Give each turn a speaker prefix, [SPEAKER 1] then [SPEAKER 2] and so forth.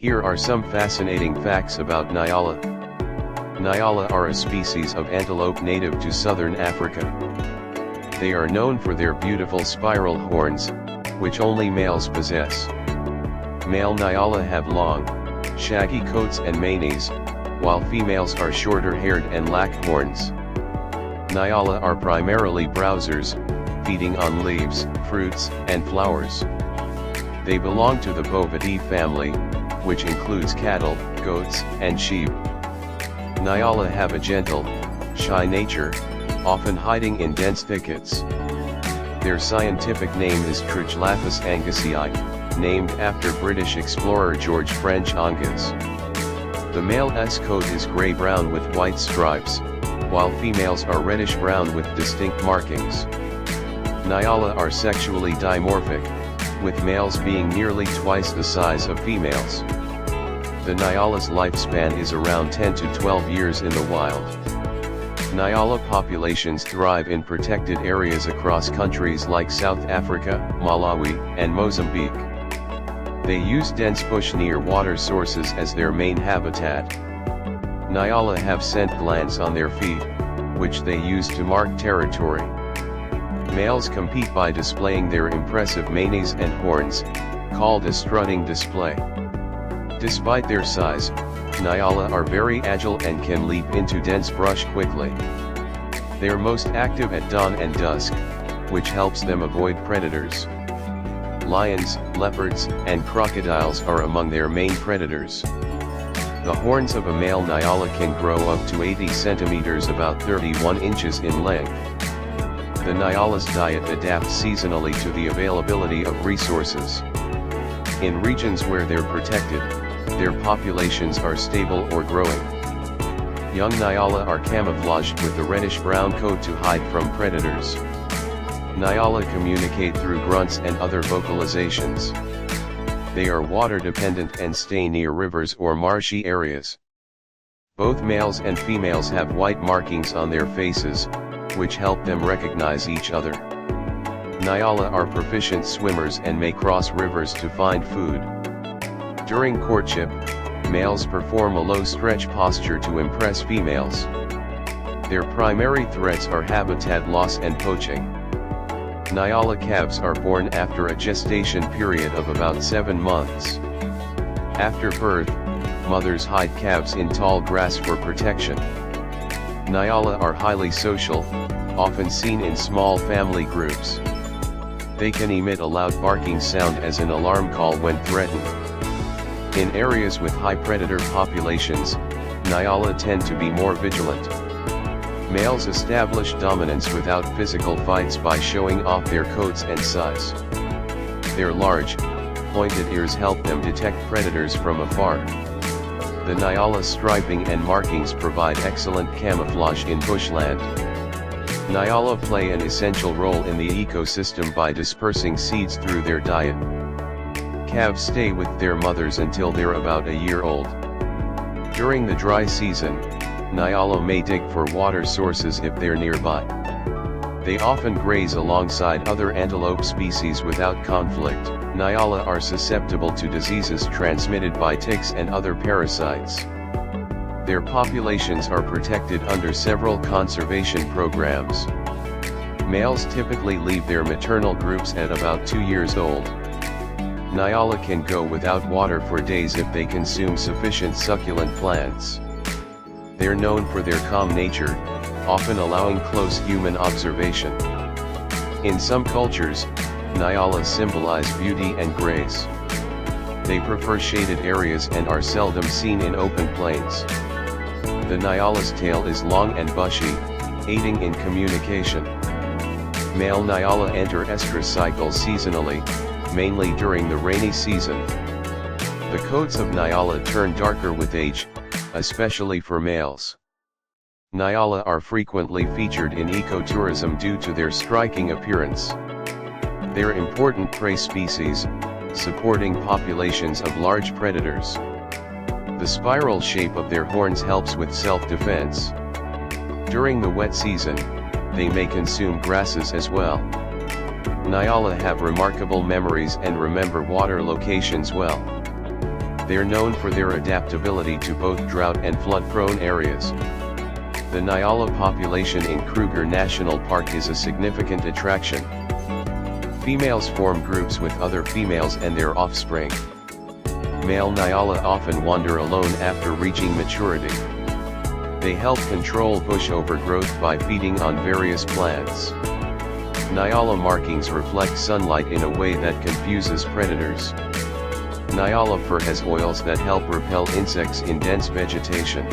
[SPEAKER 1] Here are some fascinating facts about Nyala. Nyala are a species of antelope native to southern Africa. They are known for their beautiful spiral horns, which only males possess. Male Nyala have long, shaggy coats and manes, while females are shorter-haired and lack horns. Nyala are primarily browsers, feeding on leaves, fruits, and flowers. They belong to the Bovidae family, which includes cattle, goats, and sheep. Nyala have a gentle, shy nature, often hiding in dense thickets. Their scientific name is Tragelaphus angasii, named after British explorer George French Angas. The male's coat is gray-brown with white stripes, while females are reddish-brown with distinct markings. Nyala are sexually dimorphic, with males being nearly twice the size of females. The Nyala's lifespan is around 10 to 12 years in the wild. Nyala populations thrive in protected areas across countries like South Africa, Malawi, and Mozambique. They use dense bush near water sources as their main habitat. Nyala have scent glands on their feet, which they use to mark territory. Males compete by displaying their impressive manes and horns, called a strutting display. Despite their size, Nyala are very agile and can leap into dense brush quickly. They are most active at dawn and dusk, which helps them avoid predators. Lions, leopards, and crocodiles are among their main predators. The horns of a male Nyala can grow up to 80 centimeters, about 31 inches in length. The Nyala's diet adapts seasonally to the availability of resources. In regions where they're protected, their populations are stable or growing. Young Nyala are camouflaged with a reddish-brown coat to hide from predators. Nyala communicate through grunts and other vocalizations. They are water-dependent and stay near rivers or marshy areas. Both males and females have white markings on their faces, which help them recognize each other. Nyala are proficient swimmers and may cross rivers to find food. During courtship, males perform a low stretch posture to impress females. Their primary threats are habitat loss and poaching. Nyala calves are born after a gestation period of about 7 months. After birth, mothers hide calves in tall grass for protection. Nyala are highly social, often seen in small family groups. They can emit a loud barking sound as an alarm call when threatened. In areas with high predator populations, Nyala tend to be more vigilant. Males establish dominance without physical fights by showing off their coats and size. Their large, pointed ears help them detect predators from afar. The Nyala's striping and markings provide excellent camouflage in bushland. Nyala play an essential role in the ecosystem by dispersing seeds through their diet. Calves stay with their mothers until they're about a year old. During the dry season, Nyala may dig for water sources if they're nearby. They often graze alongside other antelope species without conflict. Nyala are susceptible to diseases transmitted by ticks and other parasites. Their populations are protected under several conservation programs. Males typically leave their maternal groups at about 2 years old. Nyala can go without water for days if they consume sufficient succulent plants. They're known for their calm nature, often allowing close human observation. In some cultures, Nyala symbolize beauty and grace. They prefer shaded areas and are seldom seen in open plains. The Nyala's tail is long and bushy, aiding in communication. Male Nyala enter estrus cycles seasonally, mainly during the rainy season. The coats of Nyala turn darker with age, especially for males. Nyala are frequently featured in ecotourism due to their striking appearance. They're important prey species, supporting populations of large predators. The spiral shape of their horns helps with self-defense. During the wet season, they may consume grasses as well. Nyala have remarkable memories and remember water locations well. They're known for their adaptability to both drought and flood-prone areas. The Nyala population in Kruger National Park is a significant attraction. Females form groups with other females and their offspring. Male Nyala often wander alone after reaching maturity. They help control bush overgrowth by feeding on various plants. Nyala markings reflect sunlight in a way that confuses predators. Nyala fur has oils that help repel insects in dense vegetation.